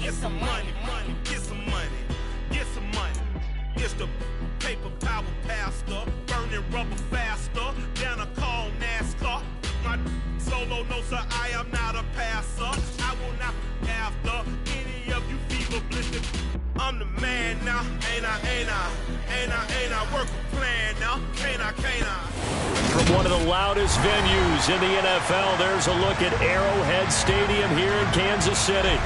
get some money, get some money, get some money. It's the paper power pastor, burning rubber faster than a call NASCAR. My solo no sir, I am not a passer. I will not be after any of you fever blistered. I'm the man now, ain't I? Work a plan now, can't I? From one of the loudest venues in the NFL, there's a look at Arrowhead Stadium here in Kansas City.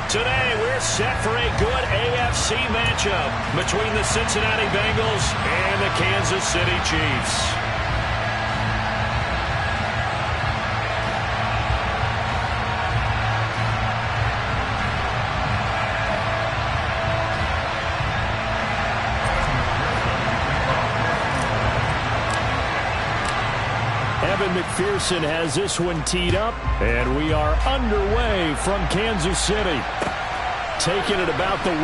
Today, we're set for a good AFC matchup between the Cincinnati Bengals and the Kansas City Chiefs. McPherson has this one teed up, and we are underway from Kansas City. Taking it about the 1.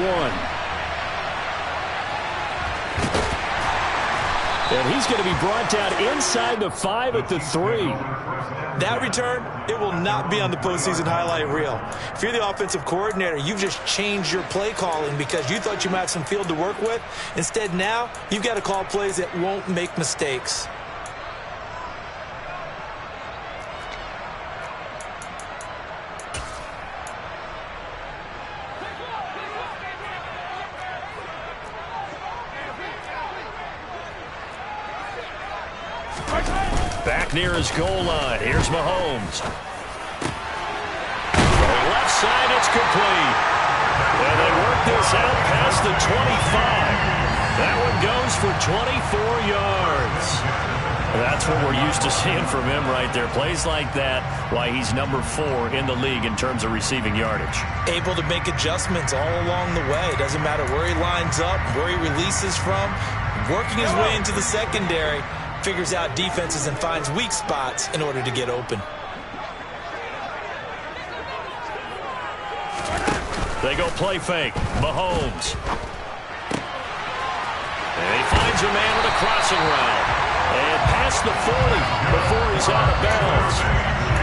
And he's going to be brought down inside the 5 at the 3. That return, it will not be on the postseason highlight reel. If you're the offensive coordinator, you've just changed your play calling because you thought you might have some field to work with. Instead, now, you've got to call plays that won't make mistakes. Back near his goal line. Here's Mahomes. Left side, it's complete. And they work this out past the 25. That one goes for 24 yards. That's what we're used to seeing from him right there. Plays like that, why he's number 4 in the league in terms of receiving yardage. Able to make adjustments all along the way. Doesn't matter where he lines up, where he releases from. Working his way into the secondary. Figures out defenses and finds weak spots in order to get open. They go play fake. Mahomes. And he finds a man with a crossing route. And past the 40 before he's out of bounds.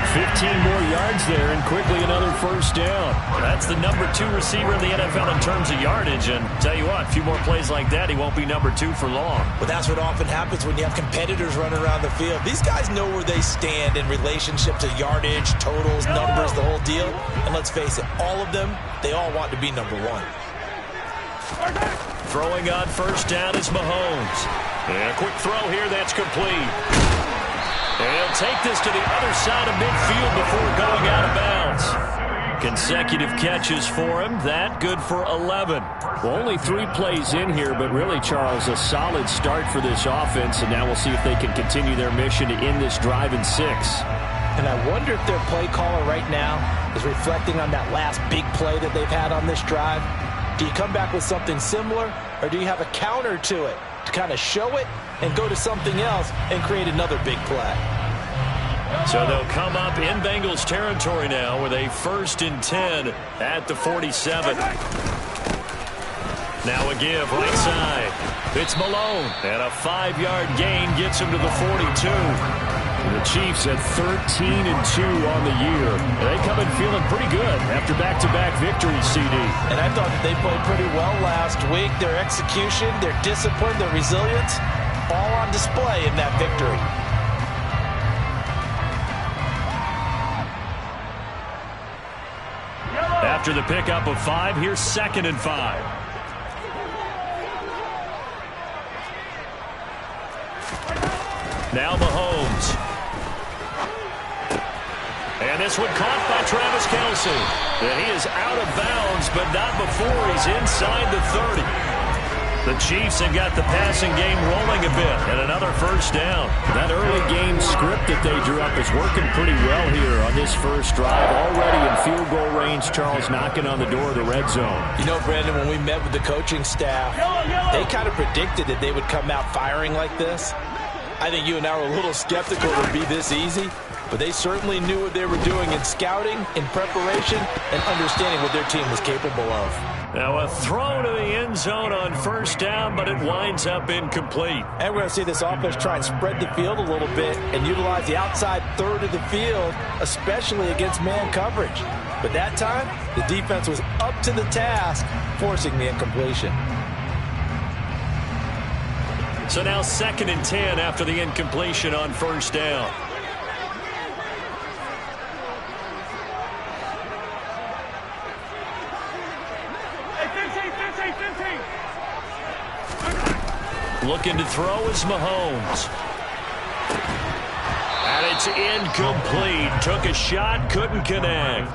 15 more yards there and quickly another first down. That's the number 2 receiver in the NFL in terms of yardage. And tell you what, a few more plays like that, he won't be number 2 for long. Well, that's what often happens when you have competitors running around the field. These guys know where they stand in relationship to yardage, totals, numbers, the whole deal. And let's face it, all of them, they all want to be number 1. Throwing on first down is Mahomes. And a quick throw here that's complete. And he'll take this to the other side of midfield before going out of bounds. Consecutive catches for him. That good for 11. Well, only 3 plays in here, but really, Charles, a solid start for this offense. And now we'll see if they can continue their mission to end this drive in 6. And I wonder if their play caller right now is reflecting on that last big play that they've had on this drive. Do you come back with something similar, or do you have a counter to it to kind of show it and go to something else and create another big play? So they'll come up in Bengals territory now with a 1st and 10 at the 47. Now a give right side. It's Malone, and a 5-yard gain gets him to the 42. The Chiefs at 13-2 on the year. They come in feeling pretty good after back-to-back victories, CD. And I thought that they played pretty well last week. Their execution, their discipline, their resilience, all on display in that victory. After the pickup of 5, here's 2nd and 5. Now Mahomes. And this one caught by Travis Kelce. And he is out of bounds, but not before he's inside the 30. The Chiefs have got the passing game rolling a bit, and another first down. That early game script that they drew up is working pretty well here on this first drive. Already in field goal range, Charles, knocking on the door of the red zone. You know, Brandon, when we met with the coaching staff, they kind of predicted that they would come out firing like this. I think you and I were a little skeptical it would be this easy. but they certainly knew what they were doing in scouting, in preparation, and understanding what their team was capable of. Now a throw to the end zone on first down, but it winds up incomplete. And we're going to see this offense try and spread the field a little bit and utilize the outside third of the field, especially against man coverage. But that time, the defense was up to the task, forcing the incompletion. So now 2nd and 10 after the incompletion on first down. Looking to throw is Mahomes. And it's incomplete. Took a shot, couldn't connect.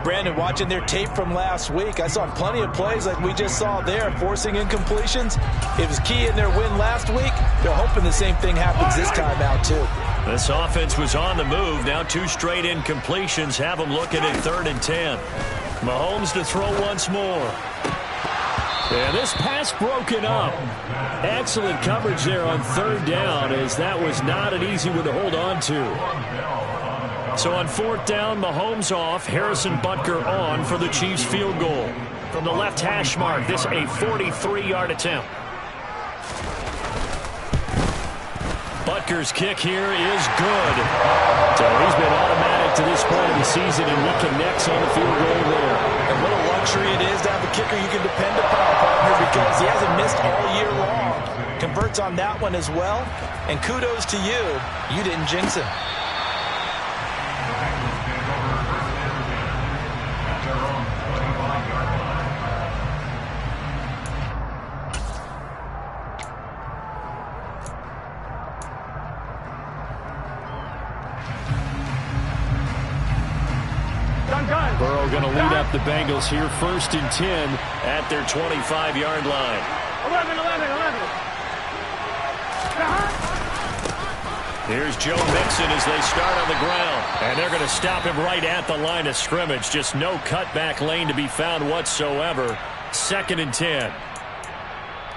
Brandon, watching their tape from last week, I saw plenty of plays like we just saw there, forcing incompletions. It was key in their win last week. They're hoping the same thing happens this time out, too. This offense was on the move. Now 2 straight incompletions have them looking at 3rd and 10. Mahomes to throw once more. And this pass broken up. Excellent coverage there on 3rd down, as that was not an easy one to hold on to. So on 4th down, Mahomes off, Harrison Butker on for the Chiefs field goal. From the left hash mark, this a 43-yard attempt. Butker's kick here is good. So he's been automatic to this point of the season, and he connects on the field goal there. And what a luxury it is to have a kicker you can depend upon, partner, because he hasn't missed all year long. Converts on that one as well. And kudos to you. You didn't jinx him. Burrow going to lead up the Bengals here, 1st and 10 at their 25-yard line. 11. Here's Joe Mixon as they start on the ground. And they're going to stop him right at the line of scrimmage. Just no cutback lane to be found whatsoever. 2nd and 10.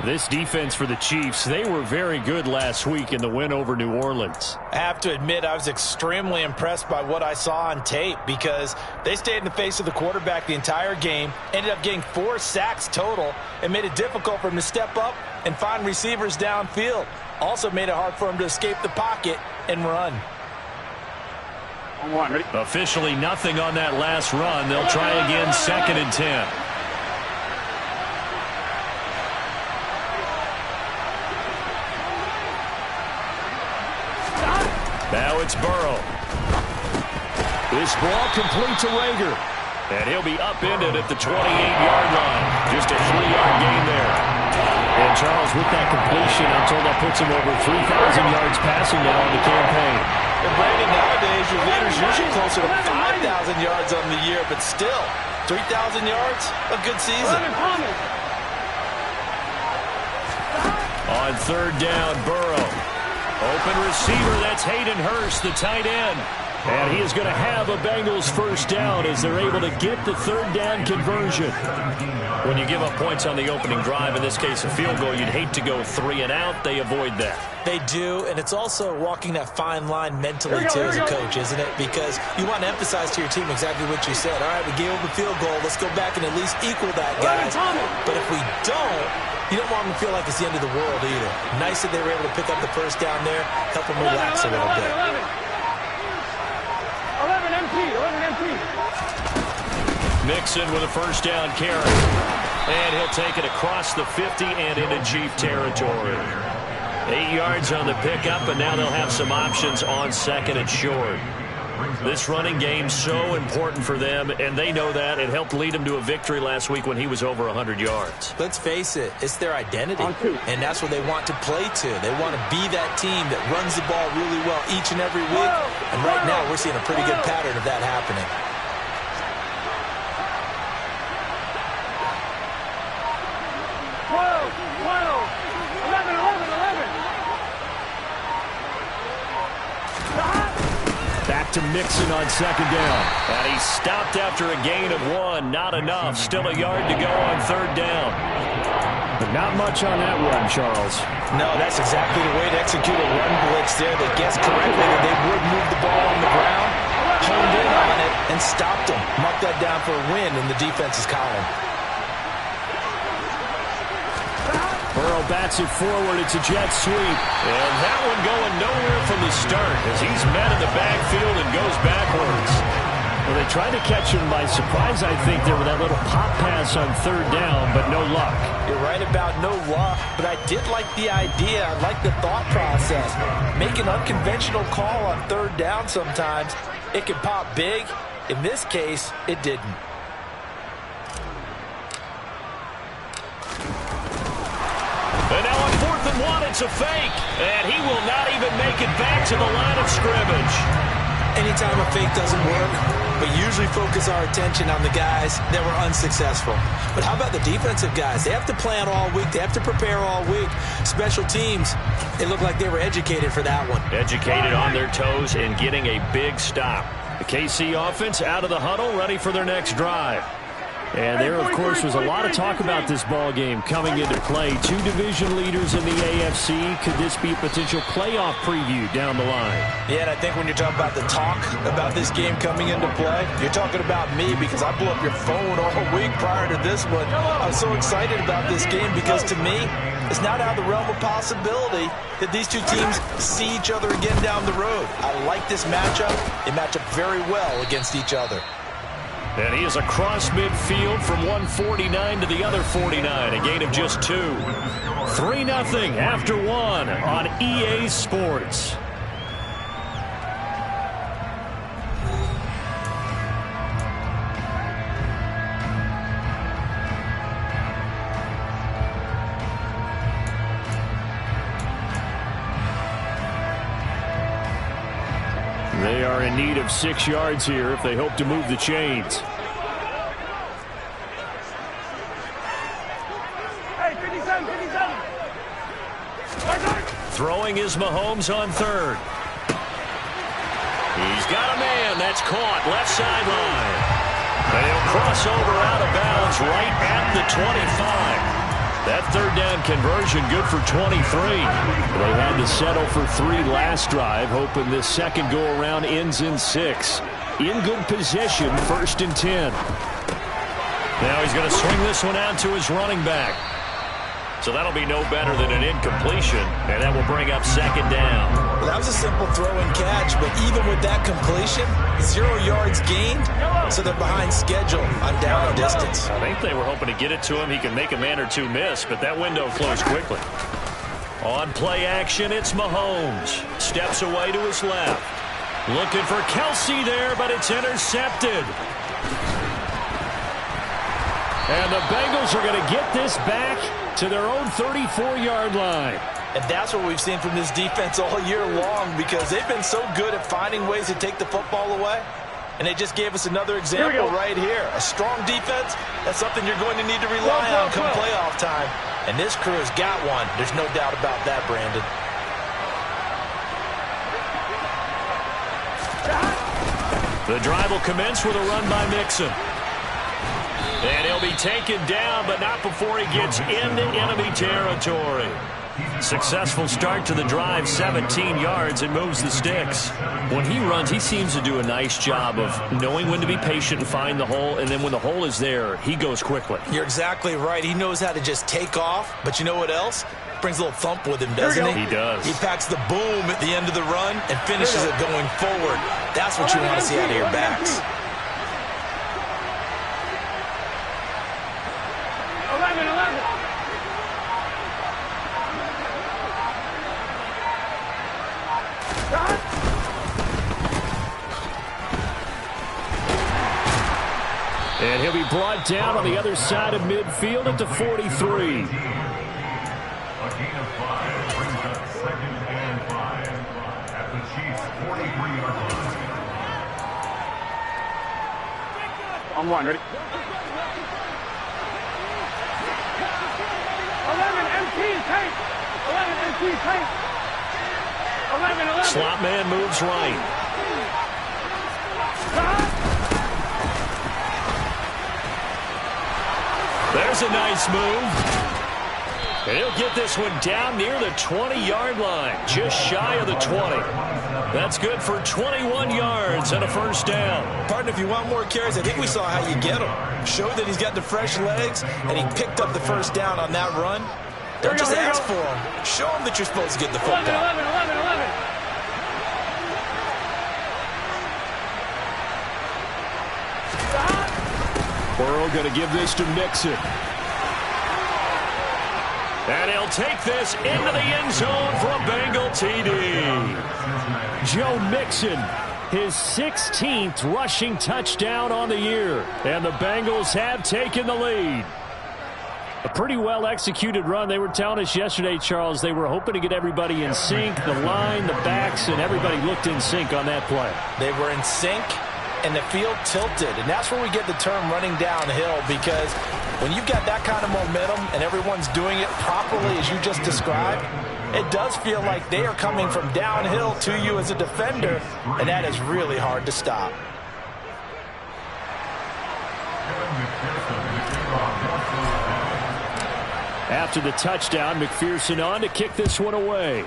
This defense for the Chiefs, they were very good last week in the win over New Orleans. I have to admit, I was extremely impressed by what I saw on tape because they stayed in the face of the quarterback the entire game, ended up getting 4 sacks total, and made it difficult for him to step up and find receivers downfield. Also made it hard for him to escape the pocket and run. Officially nothing on that last run. They'll try again, 2nd and 10. Now it's Burrow. This ball complete to Rager. And he'll be upended at the 28-yard line. Just a 3-yard gain there. And Charles, with that completion, I'm told that puts him over 3,000 yards passing now on the campaign. And Brandon, nowadays, your leader's usually closer to 5,000 yards on the year, but still, 3,000 yards, a good season. On 3rd down, Burrow. Open receiver, that's Hayden Hurst, the tight end. And he is going to have a Bengals 1st down as they're able to get the 3rd down conversion. When you give up points on the opening drive, in this case a field goal, you'd hate to go 3 and out. They avoid that. They do, and it's also walking that fine line mentally, too, as a coach, isn't it? Because you want to emphasize to your team exactly what you said. All right, we gave up a field goal. Let's go back and at least equal that, guys. But if we don't, you don't want them to feel like it's the end of the world either. Nice that they were able to pick up the 1st down there, help them relax a little bit. 11 MP. Mixon with a 1st down carry. And he'll take it across the 50 and into Chief territory. 8 yards on the pickup, and now they'll have some options on 2nd and short. This running game so important for them, and they know that. It helped lead them to a victory last week when he was over 100 yards. Let's face it, it's their identity, and that's what they want to play to. They want to be that team that runs the ball really well each and every week, and right now we're seeing a pretty good pattern of that happening. Back to Mixon on 2nd down. And he stopped after a gain of 1. Not enough. Still a yard to go on 3rd down. But not much on that run, Charles. No, that's exactly the way to execute a run blitz there. They guessed correctly that they would move the ball on the ground, honed in on it, and stopped them. Marked that down for a win in the defense's column. Burrow bats it forward. It's a jet sweep. And that one going nowhere from the start as he's met in the backfield and goes backwards. Well, they tried to catch him by surprise, I think, there with that little pop pass on third down, but no luck. You're right about no luck, but I did like the idea. I like the thought process. Make an unconventional call on third down sometimes. It can pop big. In this case, it didn't. And now on 4th and 1, it's a fake. And he will not even make it back to the line of scrimmage. Anytime a fake doesn't work, we usually focus our attention on the guys that were unsuccessful. But how about the defensive guys? They have to plan all week. They have to prepare all week. Special teams, it looked like they were educated for that one. Educated on their toes and getting a big stop. The KC offense out of the huddle, ready for their next drive. And there, of course, was a lot of talk about this ball game coming into play. Two division leaders in the AFC. Could this be a potential playoff preview down the line? Yeah, and I think when you're talking about the talk about this game coming into play, you're talking about me because I blew up your phone all week prior to this one. I'm so excited about this game because to me, it's not out of the realm of possibility that these two teams see each other again down the road. I like this matchup. They match up very well against each other. And he is across midfield from 149 to the other 49, a gain of just 2. 3-0 after 1 on EA Sports. They are in need of 6 yards here if they hope to move the chains. Hey, 57, 57. Throwing is Mahomes on 3rd. He's got a man. That's caught. Left sideline. And he'll cross over out of bounds right at the 25. That 3rd down conversion good for 23. They had to settle for 3 last drive, hoping this second go-around ends in 6. In good position, 1st and 10. Now he's going to swing this one out to his running back. So that'll be no better than an incompletion, and that will bring up 2nd down. Well, that was a simple throw and catch, but even with that completion, 0 yards gained, so they're behind schedule on down and distance. I think they were hoping to get it to him. He can make a man or two miss, but that window closed quickly. On play action, it's Mahomes. Steps away to his left. Looking for Kelsey there, but it's intercepted. And the Bengals are going to get this back to their own 34-yard line. And that's what we've seen from this defense all year long because they've been so good at finding ways to take the football away. And they just gave us another example right here. A strong defense, that's something you're going to need to rely on come playoff time. And this crew has got one. There's no doubt about that, Brandon. The drive will commence with a run by Mixon. And he'll be taken down, but not before he gets into enemy territory. Successful start to the drive, 17 yards, and moves the sticks. When he runs, he seems to do a nice job of knowing when to be patient and find the hole, and then when the hole is there, he goes quickly. You're exactly right. He knows how to just take off, but you know what else? Brings a little thump with him, doesn't he? He does. He packs the boom at the end of the run and finishes it going forward. That's what you want to see out of your backs. 11, 11. And he'll be brought down on the other side of midfield at the 43. A gain of 5 brings up 2nd and 5 at the Chiefs' 43-yard line. On 1, ready? 11 MT tank. 11 MT tank. 11, 11. Slot man moves right. There's a nice move. And he'll get this one down near the 20-yard line, just shy of the 20. That's good for 21 yards and a first down. Partner, if you want more carries, I think we saw how you get him. Showed that he's got the fresh legs, and he picked up the first down on that run. Don't just ask for him. Show him that you're supposed to get the football. 11. Burrow going to give this to Mixon. And he'll take this into the end zone for a Bengal TD. Joe Mixon, his 16th rushing touchdown on the year. And the Bengals have taken the lead. A pretty well-executed run. They were telling us yesterday, Charles, they were hoping to get everybody in sync, the line, the backs, and everybody looked in sync on that play. They were in sync, and the field tilted. And that's where we get the term running downhill, because when you've got that kind of momentum and everyone's doing it properly as you just described, it does feel like they are coming from downhill to you as a defender, and that is really hard to stop. After the touchdown, McPherson on to kick this one away.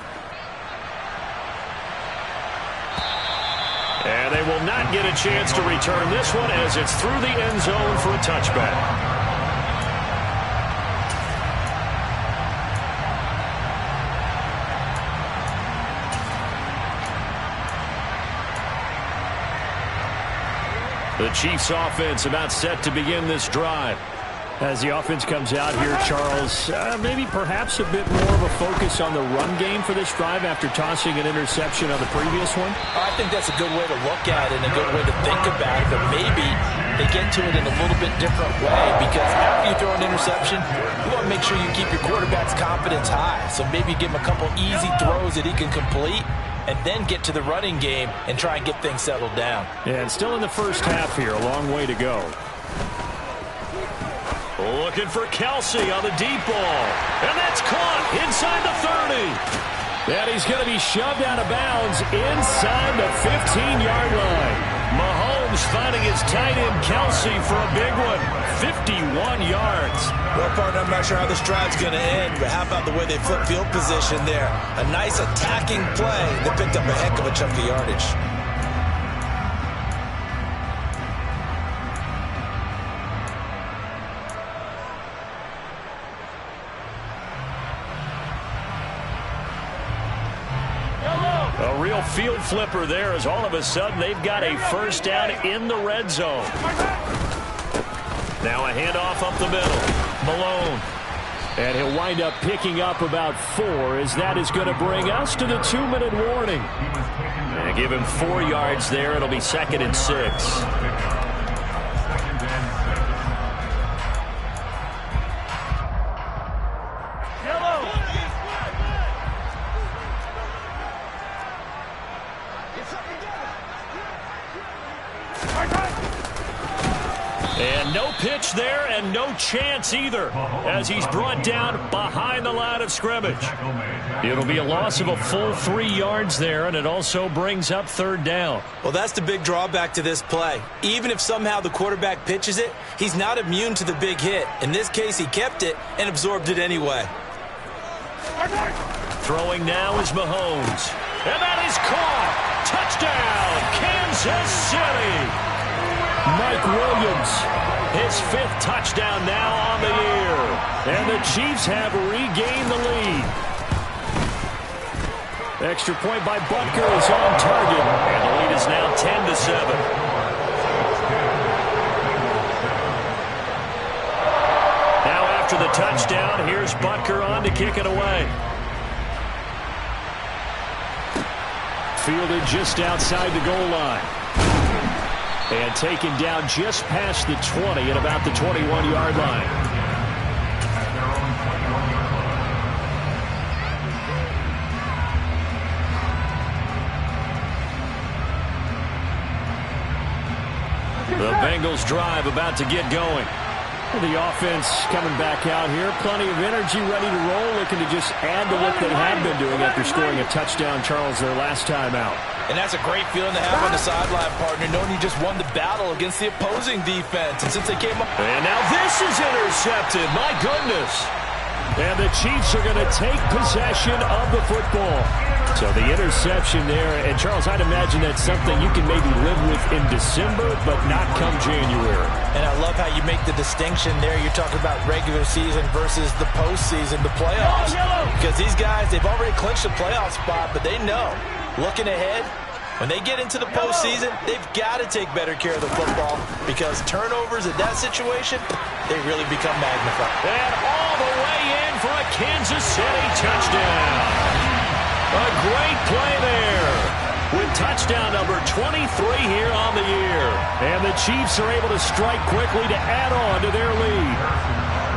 And they will not get a chance to return this one as it's through the end zone for a touchback. The Chiefs offense about set to begin this drive. As the offense comes out here, Charles, maybe perhaps a bit more of a focus on the run game for this drive after tossing an interception on the previous one? I think that's a good way to look at it and a good way to think about it, but maybe they get to it in a little bit different way, because after you throw an interception, you want to make sure you keep your quarterback's confidence high. So maybe give him a couple easy throws that he can complete, and then get to the running game and try and get things settled down. And still in the first half here, a long way to go. Looking for Kelsey on the deep ball. And that's caught inside the 30. And he's going to be shoved out of bounds inside the 15-yard line. Mahomes finding his tight end Kelsey for a big one. 51 yards. Well, partner, I'm not sure how this drive's going to end, but how about the way they flip field position there? A nice attacking play that picked up a heck of a chunk of yardage. A real field flipper there, as all of a sudden they've got a first down in the red zone. Now a handoff up the middle. Malone. And he'll wind up picking up about 4, as that is going to bring us to the 2-minute warning. And give him 4 yards there. It'll be 2nd and 6. And no pitch there, and no chance either, as he's brought down behind the line of scrimmage. It'll be a loss of a full 3 yards there, and it also brings up 3rd down. Well, that's the big drawback to this play. Even if somehow the quarterback pitches it, he's not immune to the big hit. In this case, he kept it and absorbed it anyway. Throwing now is Mahomes. And that is caught. Touchdown, Kansas City. Mike Williams, his 5th touchdown now on the year. And the Chiefs have regained the lead. Extra point by Butker is on target. And the lead is now 10-7. Now after the touchdown, here's Butker on to kick it away. Fielded just outside the goal line. And taken down just past the 20 at about the 21-yard line. The Bengals drive about to get going. The offense coming back out here. Plenty of energy, ready to roll, looking to just add to what they had been doing after scoring a touchdown, Charles, their last time out. And that's a great feeling to have on the sideline, partner, knowing you just won the battle against the opposing defense. And since they came up... And now this is intercepted. My goodness. And the Chiefs are going to take possession of the football. So the interception there. And, Charles, I'd imagine that's something you can maybe live with in December, but not come January. And I love how you make the distinction there. You're talking about regular season versus the postseason, the playoffs. Because these guys, they've already clinched the playoff spot, but they know, looking ahead, when they get into the postseason, they've got to take better care of the football because turnovers in that situation, they really become magnified. And all the way in for a Kansas City touchdown. A great play there with touchdown number 23 here on the year. And the Chiefs are able to strike quickly to add on to their lead.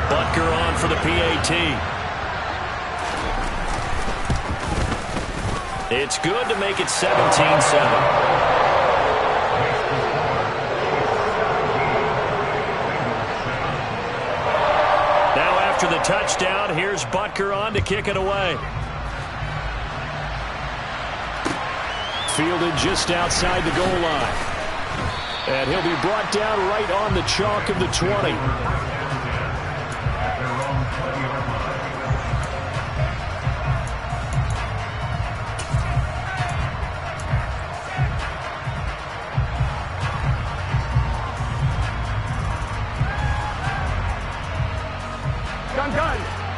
Butker on for the PAT. It's good to make it 17-7. Now after the touchdown, here's Butker on to kick it away. Fielded just outside the goal line. And he'll be brought down right on the chalk of the 20.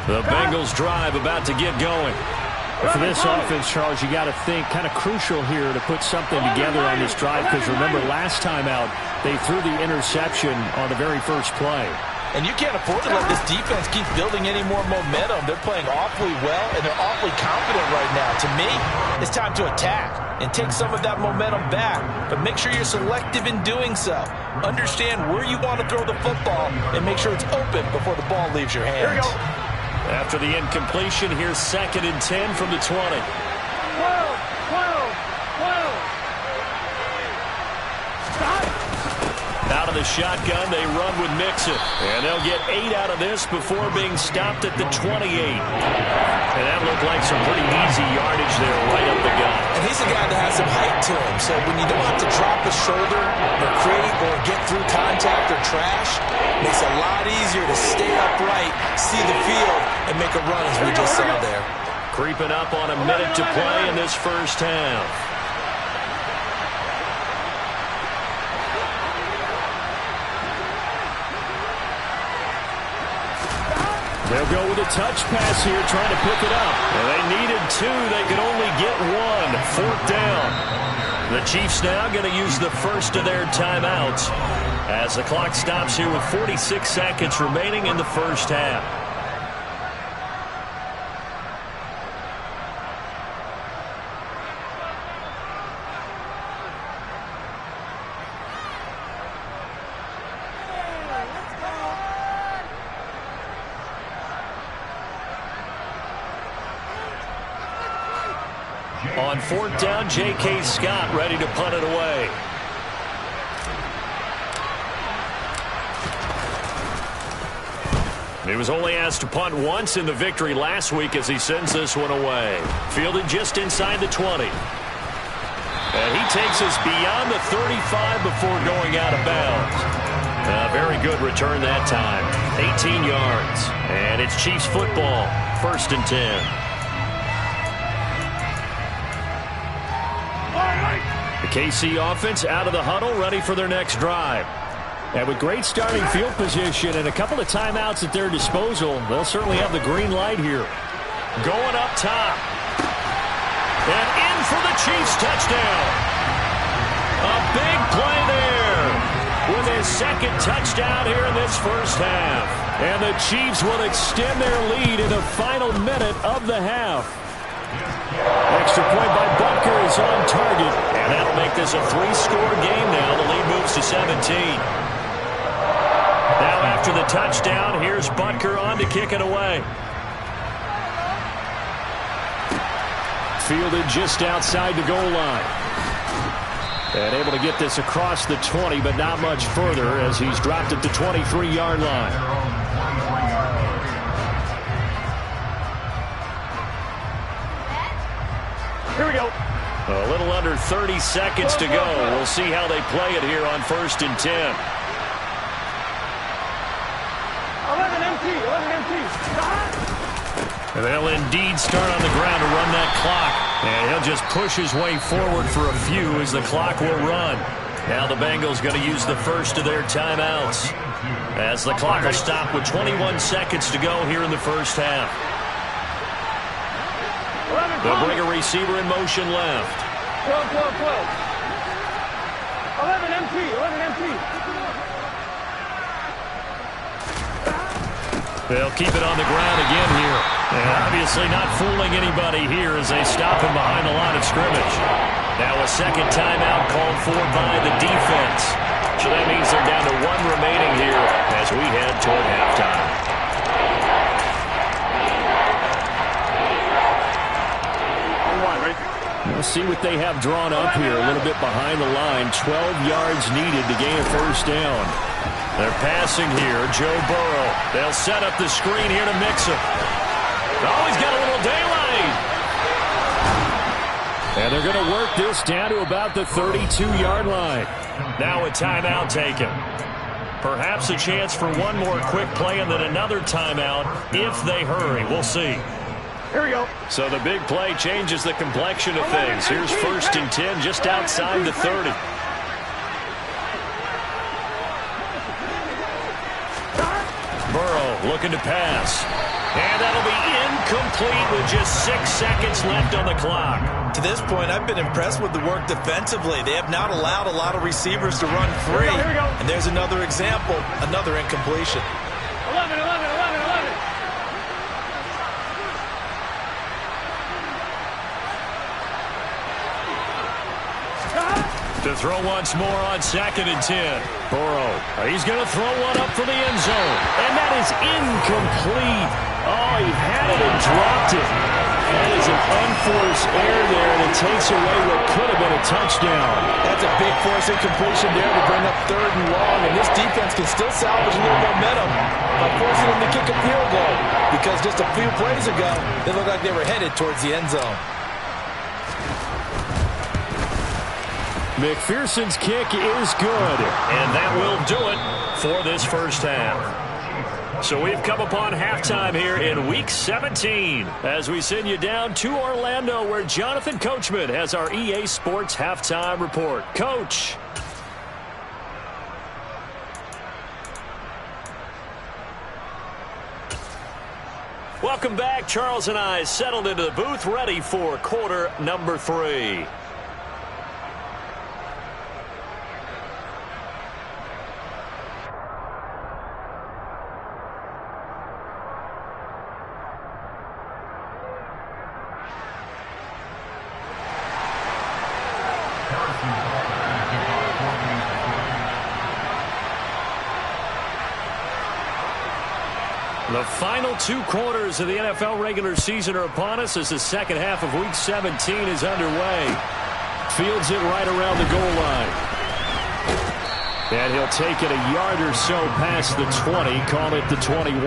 The Bengals drive about to get going. For this offense, Charles, you got to think kind of crucial here to put something together on this drive because remember last time out they threw the interception on the very first play. And you can't afford to let this defense keep building any more momentum. They're playing awfully well, and they're awfully confident right now. To me, it's time to attack and take some of that momentum back. But make sure you're selective in doing so. Understand where you want to throw the football and make sure it's open before the ball leaves your hands. Here we go. After the incompletion, here's 2nd and 10 from the 20. 12, 12, 12. Stop. Out of the shotgun, they run with Mixon. And they'll get 8 out of this before being stopped at the 28. And that looked like some pretty easy yardage there right up the gut. And he's a guy that has some height to him. So when you don't have to drop a shoulder or create or get through contact or trash, it makes it a lot easier to stay upright, see the field, and make a run as we just saw there. Creeping up on a minute to play in this first half. They'll go with a touch pass here, trying to pick it up. And they needed 2. They could only get 1. 4th down. The Chiefs now going to use the first of their timeouts as the clock stops here with 46 seconds remaining in the first half. On 4th down, J.K. Scott ready to punt it away. He was only asked to punt once in the victory last week as he sends this one away. Fielded just inside the 20. And he takes us beyond the 35 before going out of bounds. Very good return that time. 18 yards. And it's Chiefs football. 1st and 10. The KC offense out of the huddle, ready for their next drive. And with great starting field position and a couple of timeouts at their disposal, they'll certainly have the green light here. Going up top. And in for the Chiefs touchdown. A big play there with his 2nd touchdown here in this first half. And the Chiefs will extend their lead in the final minute of the half. Extra point by Butker is on target. And that'll make this a 3-score game now. The lead moves to 17. Now after the touchdown, here's Butker on to kick it away. Fielded just outside the goal line. And able to get this across the 20, but not much further as he's dropped at the 23-yard line. Here we go. A little under 30 seconds to go. We'll see how they play it here on 1st and 10. 11 MT. And they'll indeed start on the ground to run that clock. And he'll just push his way forward for a few as the clock will run. Now the Bengals going to use the first of their timeouts as the clock will stop with 21 seconds to go here in the first half. They'll bring a receiver in motion left. 12, 12, 12. 11 MT, 11 MT. They'll keep it on the ground again here. And obviously not fooling anybody here as they stop him behind the line of scrimmage. Now a second timeout called for by the defense. So that means they're down to one remaining here as we head toward halftime. We'll see what they have drawn up here a little bit behind the line. 12 yards needed to gain a first down. They're passing here. Joe Burrow. They'll set up the screen here to mix him. Oh, he's got a little daylight. And they're going to work this down to about the 32-yard line. Now a timeout taken. Perhaps a chance for one more quick play and then another timeout if they hurry. We'll see. Here we go. So the big play changes the complexion of things. Here's 1st and 10 just outside the 30. Burrow looking to pass. And that'll be incomplete with just 6 seconds left on the clock. To this point, I've been impressed with the work defensively. They have not allowed a lot of receivers to run free. Here we go. And there's another example, another incompletion. 11, 11, 11, 11. To throw once more on 2nd and 10. Burrow, he's going to throw one up for the end zone. And that is incomplete. Oh, he had it and dropped it. That is an unforced error there, and it takes away what could have been a touchdown. That's a big force incompletion there to bring up 3rd and long, and this defense can still salvage a little momentum by forcing them to kick a field goal, because just a few plays ago, they looked like they were headed towards the end zone. McPherson's kick is good, and that will do it for this first half. So we've come upon halftime here in Week 17 as we send you down to Orlando where Jonathan Coachman has our EA Sports Halftime Report. Coach. Welcome back. Charles and I settled into the booth ready for quarter number 3. The final 2 quarters of the NFL regular season are upon us as the second half of Week 17 is underway. Fields it right around the goal line. And he'll take it a yard or so past the 20, call it the 21.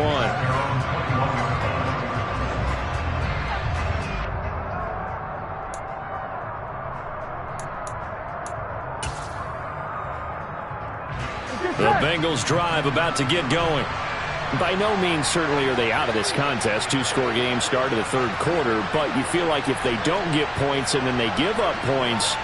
The Bengals drive about to get going. By no means certainly are they out of this contest. 2-score game start of the 3rd quarter, but you feel like if they don't get points and then they give up points,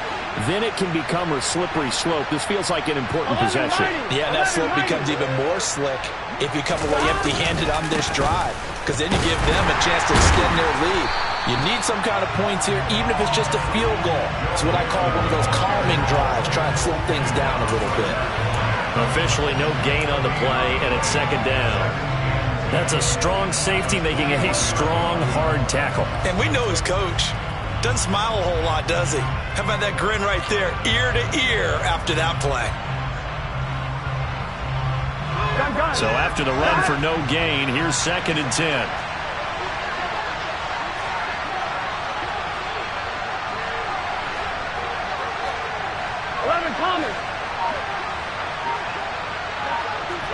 then it can become a slippery slope. This feels like an important possession. Yeah, that slope becomes even more slick if you come away empty-handed on this drive, because then you give them a chance to extend their lead. You need some kind of points here, even if it's just a field goal. It's what I call one of those calming drives, try and slow things down a little bit. Officially no gain on the play, and it's 2nd down. That's a strong safety making a strong, hard tackle. And we know his coach. Doesn't smile a whole lot, does he? How about that grin right there, ear to ear after that play? So after the run for no gain, here's 2nd and 10. Thomas.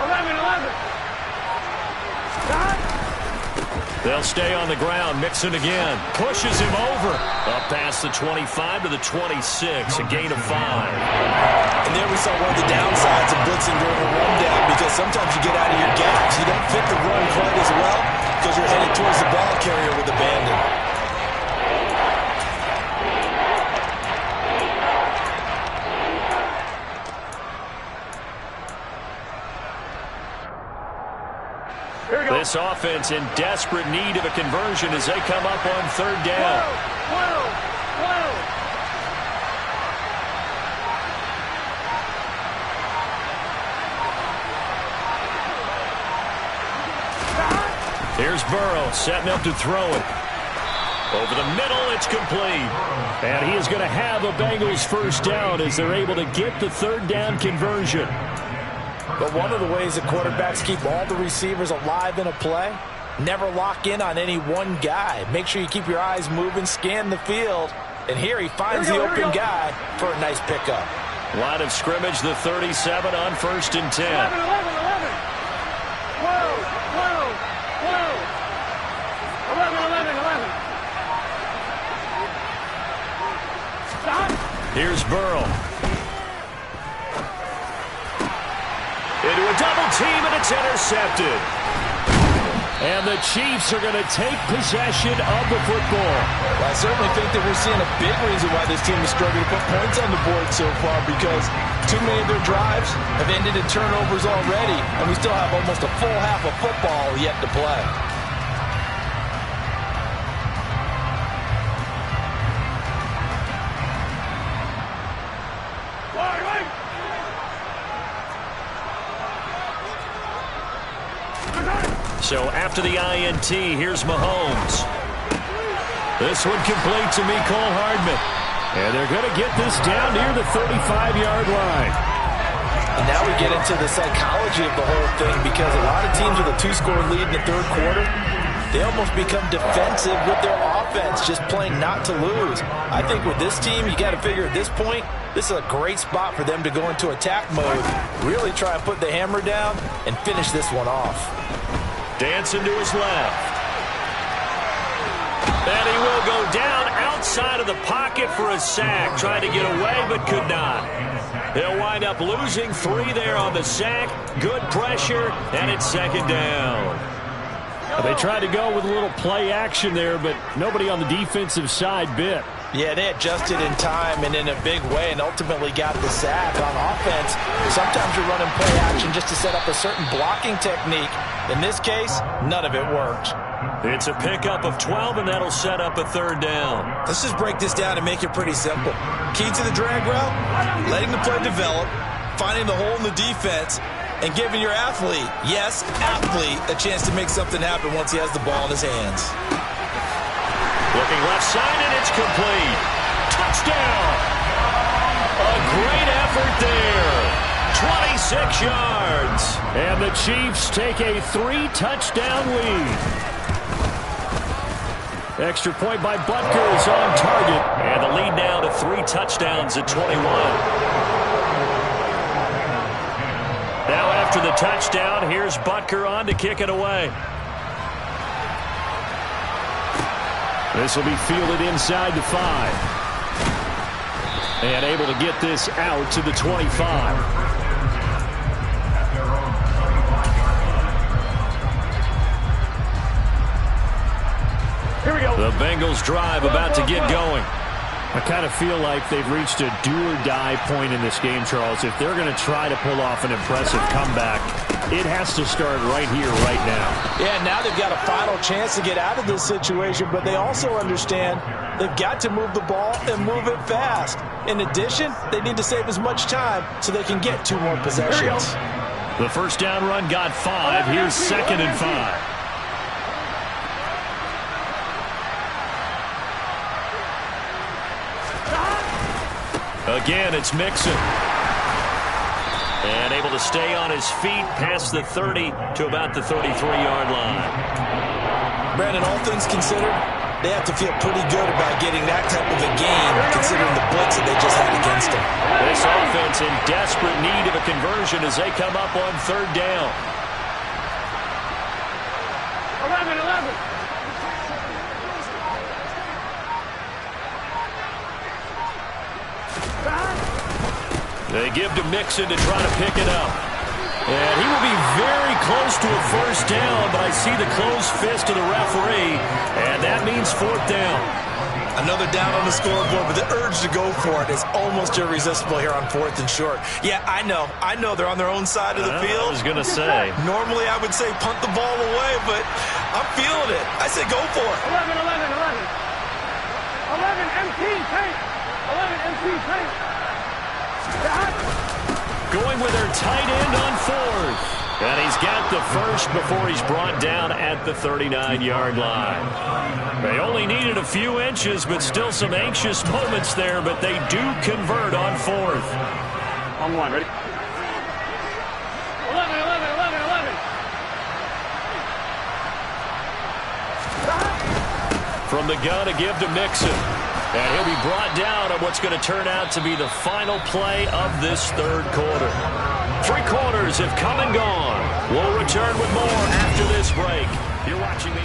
11. They'll stay on the ground. Mixon again. Pushes him over. Up past the 25 to the 26. A gain of 5. And there we saw one of the downsides of blitzing during a rundown, because sometimes you get out of your gaps. You don't fit the run quite as well because you're headed towards the ball carrier with This offense in desperate need of a conversion as they come up on third down. Here's Burrow setting up to throw it. Over the middle, it's complete. And he is going to have a Bengals first down as they're able to get the third down conversion. But one of the ways that quarterbacks keep all the receivers alive in a play, never lock in on any one guy. Make sure you keep your eyes moving, scan the field. And here he finds the open guy for a nice pickup. Line of scrimmage, the 37 on 1st and 10. 11. Whoa. 11. Stop. Here's Burrow. Into a double team, and it's intercepted. And the Chiefs are going to take possession of the football. Well, I certainly think that we're seeing a big reason why this team is struggling to put points on the board so far, because too many of their drives have ended in turnovers already, and we still have almost a full half of football yet to play. So after the INT, here's Mahomes. This one complete to Mecole Hardman. And they're going to get this down near the 35-yard line. And now we get into the psychology of the whole thing, because a lot of teams with a 2-score lead in the third quarter, they almost become defensive with their offense, just playing not to lose. I think with this team, you got to figure at this point, this is a great spot for them to go into attack mode, really try and put the hammer down and finish this one off. Dancing to his left. And he will go down outside of the pocket for a sack. Trying to get away, but could not. He'll wind up losing 3 there on the sack. Good pressure, and it's second down. They tried to go with a little play action there, but nobody on the defensive side bit. Yeah, they adjusted in time and in a big way and ultimately got the sack. On offense, sometimes you're running play action just to set up a certain blocking technique. In this case, none of it worked. It's a pickup of 12, and that'll set up a third down. Let's just break this down and make it pretty simple. Key to the drag route, letting the play develop, finding the hole in the defense, and giving your athlete, yes, athlete, a chance to make something happen once he has the ball in his hands. Looking left side, and it's complete. Touchdown! A great effort there. 26 yards. And the Chiefs take a 3-touchdown lead. Extra point by Butker is on target. And the lead now to 3 touchdowns at 21. Now after the touchdown, here's Butker on to kick it away. This will be fielded inside the 5. And able to get this out to the 25. Here we go. The Bengals drive about to get going. I kind of feel like they've reached a do-or-die point in this game, Charles. If they're going to try to pull off an impressive comeback, it has to start right here, right now. Yeah, now they've got a final chance to get out of this situation, but they also understand they've got to move the ball and move it fast. In addition, they need to save as much time so they can get 2 more possessions. The first down run got 5. Here's 2nd and 5. Again, it's Mixon. And able to stay on his feet past the 30 to about the 33-yard line. Brandon, all things considered, they have to feel pretty good about getting that type of a game, considering the blitz that they just had against them. This offense in desperate need of a conversion as they come up on third down. 11. They give to Mixon to try to pick it up. And he will be very close to a first down, but I see the closed fist of the referee, and that means fourth down. Another down on the scoreboard, but the urge to go for it is almost irresistible here on 4th and short. Yeah, I know they're on their own side of the field. I was going to say. Normally I would say punt the ball away, but I'm feeling it. I say go for it. 11, empty tank. 11, empty tank. Going with their tight end on 4th. And he's got the first before he's brought down at the 39-yard line. They only needed a few inches, but still some anxious moments there, but they do convert on 4th. On 1, ready? 11. From the gun, a give to Mixon. And he'll be brought down on what's going to turn out to be the final play of this third quarter. 3 quarters have come and gone. We'll return with more after this break. You're watching the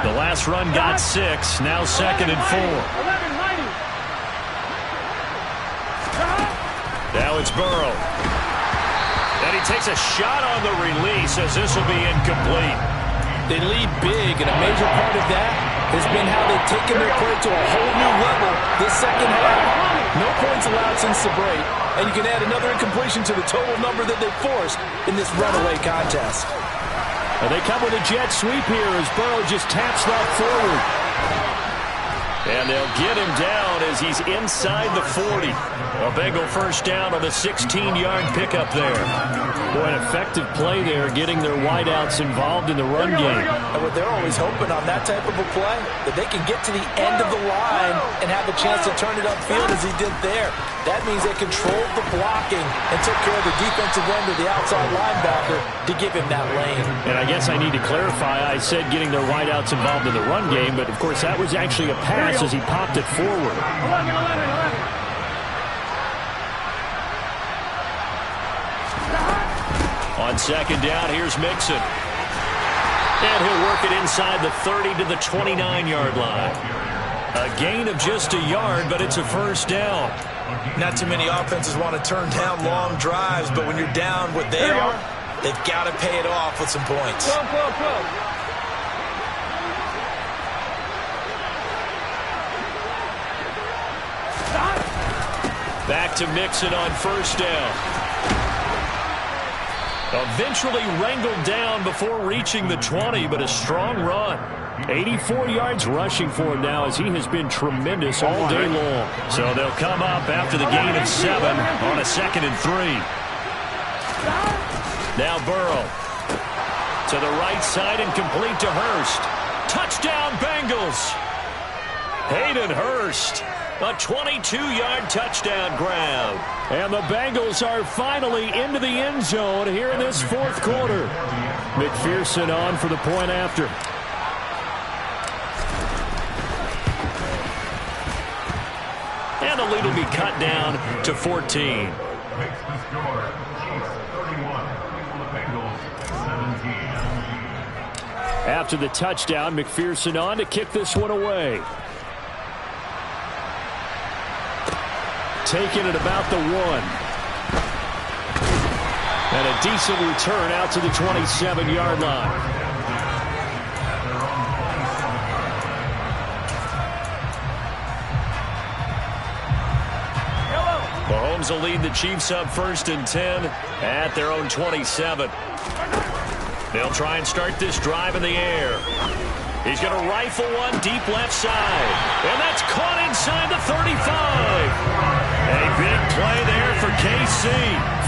The last run got 6. Now 2nd and 4. 11, Now it's Burrow. And he takes a shot on the release as this will be incomplete. They lead big, and a major part of that has been how they've taken their play to a whole new level this second half. No points allowed since the break, and you can add another incompletion to the total number that they forced in this runaway contest. And they come with a jet sweep here as Burrow just taps that forward. And they'll get him down as he's inside the 40. A Bengal first down on a 16-yard pickup there. Boy, an effective play there, getting their wideouts involved in the run game. And what they're always hoping on that type of a play, that they can get to the end of the line and have a chance to turn it upfield as he did there. That means they controlled the blocking and took care of the defensive end or the outside linebacker to give him that lane. And I guess I need to clarify, I said getting their wideouts involved in the run game, but of course that was actually a pass as he popped it forward. 11. On second down, here's Mixon. And he'll work it inside the 30 to the 29-yard line. A gain of just a yard, but it's a first down. Not too many offenses want to turn down long drives, but when you're down what they are, they've got to pay it off with some points. 12. Back to Mixon on first down. Eventually wrangled down before reaching the 20, but a strong run. 84 yards rushing for him now as he has been tremendous all day long. So they'll come up after the gain of 7 on a 2nd and 3. Now Burrow to the right side and complete to Hurst. Touchdown Bengals. Hayden Hurst. A 22-yard touchdown grab. And the Bengals are finally into the end zone here in this fourth quarter. McPherson on for the point after. And the lead will be cut down to 14. Makes the score. Chiefs 31. The Bengals 17. After the touchdown, McPherson on to kick this one away. Taken at about the 1. And a decent return out to the 27-yard line. Mahomes will lead the Chiefs up 1st and 10 at their own 27. They'll try and start this drive in the air. He's going to rifle one deep left side. And that's caught inside the 35. A big play there for KC.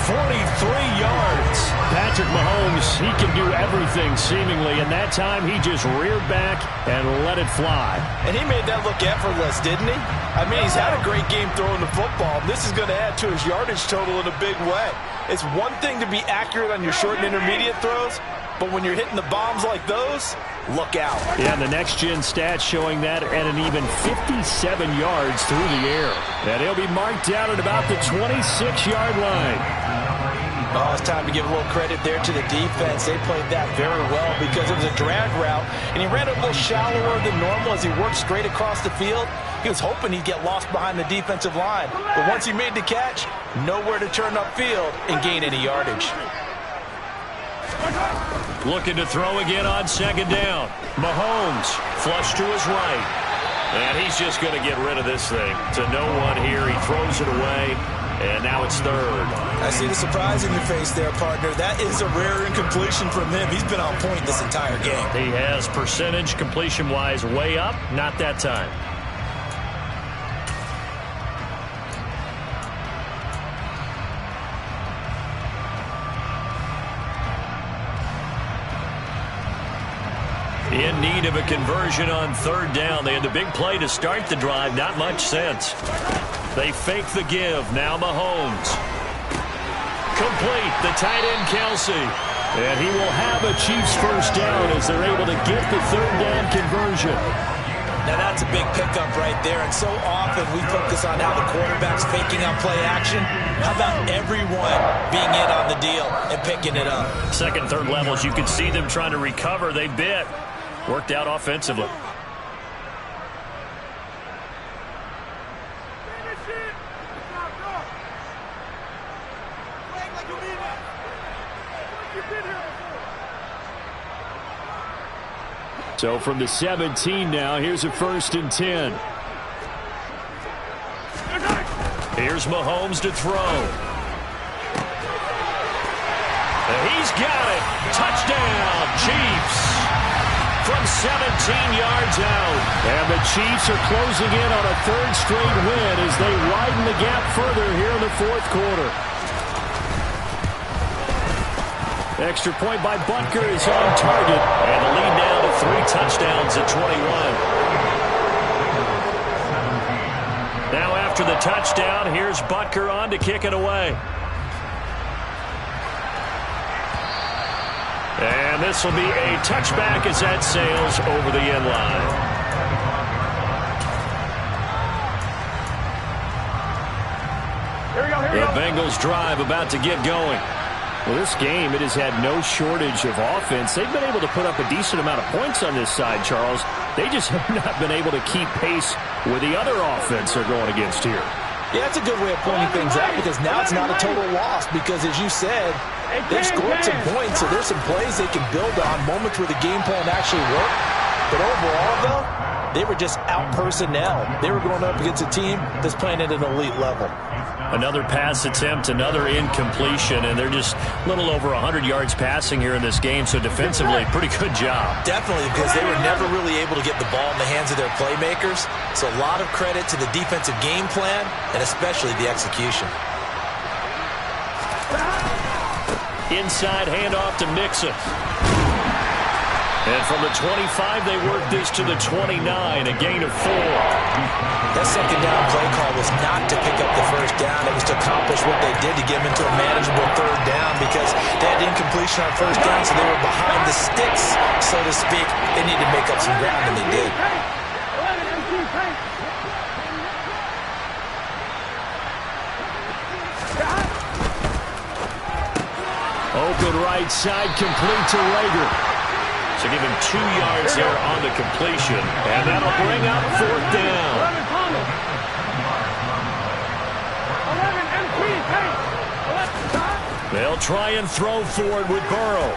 43 yards. Patrick Mahomes, he can do everything seemingly, and that time he just reared back and let it fly. And he made that look effortless, didn't he? I mean, he's had a great game throwing the football. This is going to add to his yardage total in a big way. It's one thing to be accurate on your short and intermediate throws, but when you're hitting the bombs like those, look out. Yeah, and the next-gen stats showing that at an even 57 yards through the air. And he'll be marked down at about the 26-yard line. Oh, it's time to give a little credit there to the defense. They played that very well because it was a drag route, and he ran it a little shallower than normal as he worked straight across the field. He was hoping he'd get lost behind the defensive line, but once he made the catch, nowhere to turn upfield and gain any yardage. Looking to throw again on second down. Mahomes flush to his right. And he's just going to get rid of this thing. To no one here. He throws it away. And now it's third. I see the surprise in your face there, partner. That is a rare incompletion from him. He's been on point this entire game. He has percentage completion-wise way up. Not that time. In need of a conversion on third down. They had the big play to start the drive. Not much sense. They fake the give. Now Mahomes. Complete. The tight end, Kelsey. And he will have a Chiefs first down as they're able to get the third down conversion. Now that's a big pickup right there. And so often we focus on how the quarterback's faking out play action. How about everyone being in on the deal and picking it up? Second, third levels, you can see them trying to recover. They bit. Worked out offensively. So from the 17 now, here's a 1st and 10. Here's Mahomes to throw. And he's got it. Touchdown, Chiefs. From 17 yards out. And the Chiefs are closing in on a third straight win as they widen the gap further here in the fourth quarter. Extra point by Butker is on target. And the lead now to 3 touchdowns at 21. Now after the touchdown, here's Butker on to kick it away. And this will be a touchback as that sails over the end line. The Bengals drive about to get going. Well, this game, it has had no shortage of offense. They've been able to put up a decent amount of points on this side, Charles. They just have not been able to keep pace with the other offense they're going against here. Yeah, that's a good way of pointing things out because now it's not a total loss because, as you said, they've scored some points, so there's some plays they can build on, moments where the game plan actually worked. But overall, though, they were just out-personnel. They were going up against a team that's playing at an elite level. Another pass attempt, another incompletion, and they're just a little over 100 yards passing here in this game, so defensively, pretty good job. Definitely, because they were never really able to get the ball in the hands of their playmakers, so a lot of credit to the defensive game plan and especially the execution. Inside handoff to Mixon. And from the 25, they work this to the 29, a gain of 4. That second down play call was not to pick up the first down. It was to accomplish what they did to get them into a manageable third down because they had incompletion on first down, so they were behind the sticks, so to speak. They needed to make up some ground, and they did. Open right side, complete to Rager. So give him 2 yards there on the completion. And that'll bring up 4th down. They'll try and throw forward with Burrow.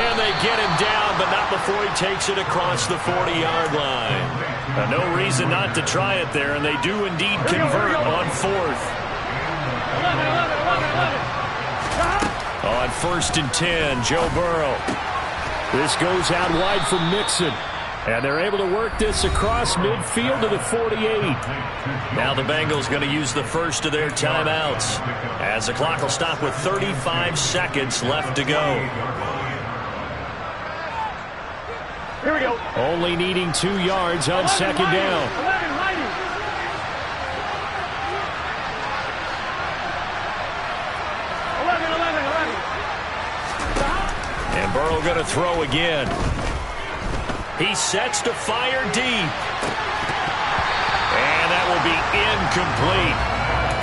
And they get him down, but not before he takes it across the 40-yard line. No reason not to try it there, and they do indeed convert on 4th. On 1st and 10, Joe Burrow. This goes out wide for Mixon. And they're able to work this across midfield to the 48. Now the Bengals going to use the first of their timeouts as the clock will stop with 35 seconds left to go. Here we go. Only needing 2 yards on second down. And Burrow going to throw again. He sets to fire deep. And that will be incomplete.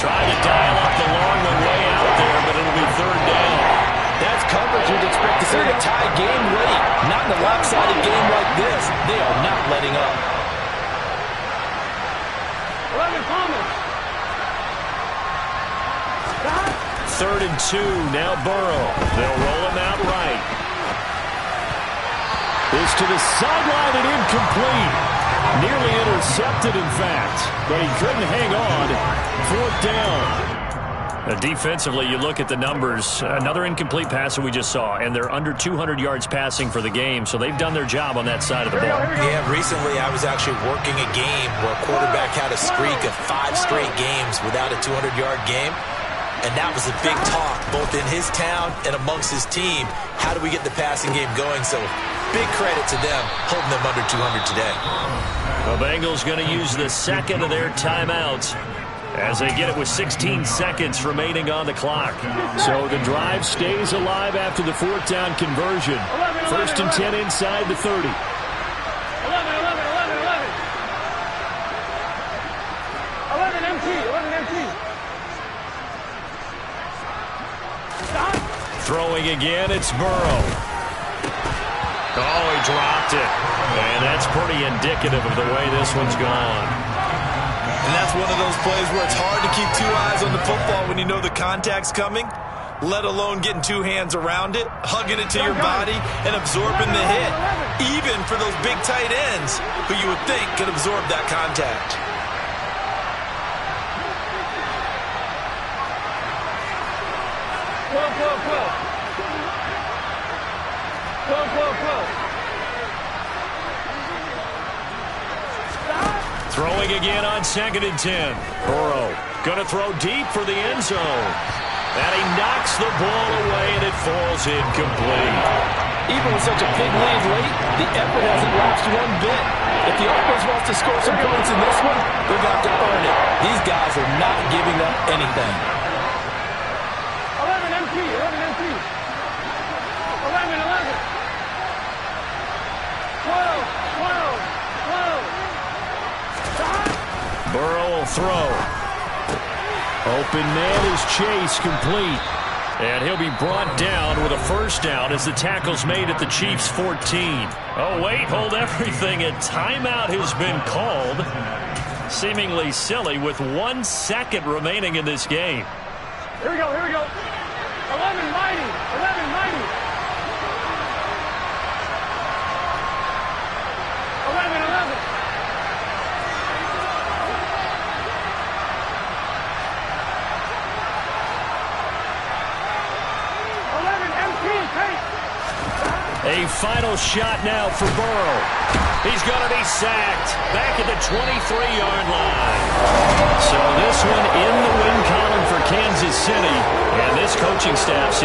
Trying to dial up the long one way out there, but it'll be third down. That's coverage you'd expect to see in a tie game late. Not in a lopsided game like this. They are not letting up. 11 Thomas. Third and 2, now Burrow. They'll roll him out right. This to the sideline and incomplete. Nearly intercepted, in fact, but he couldn't hang on. Fourth down. Defensively, you look at the numbers. Another incomplete pass that we just saw, and they're under 200 yards passing for the game, so they've done their job on that side of the ball. Yeah, recently I was actually working a game where a quarterback had a streak of 5 straight games without a 200-yard game. And that was a big talk, both in his town and amongst his team. How do we get the passing game going? So big credit to them, holding them under 200 today. The Bengals going to use the second of their timeouts as they get it with 16 seconds remaining on the clock. So the drive stays alive after the fourth down conversion. First and 10 inside the 30. 11, 11, 11, 11. 11 empty, 11 empty. Throwing again, it's Burrow. Oh, he dropped it. And that's pretty indicative of the way this one's gone. And that's one of those plays where it's hard to keep 2 eyes on the football when you know the contact's coming, let alone getting 2 hands around it, hugging it to your body, and absorbing the hit, even for those big tight ends who you would think could absorb that contact. Throwing again on second and 10. Burrow going to throw deep for the end zone. And he knocks the ball away, and it falls incomplete. Even with such a big lead late, the effort hasn't lapsed one bit. If the offense wants to score some points in this one, they're going to have to earn it. These guys are not giving up anything. 11 empty, 11 empty. 11, 11. 12, 12, 12. Burrow will throw. Open man is Chase, complete. And he'll be brought down with a first down as the tackle's made at the Chiefs' 14. Oh, wait, hold everything. A timeout has been called. Seemingly silly with 1 second remaining in this game. Here we go, here we go. 11 mighty, 11 mighty. 11, 11. 11 empty, take. A final shot now for Burrow. He's going to be sacked back at the 23-yard line. So this one in the win column for Kansas City. And this coaching staff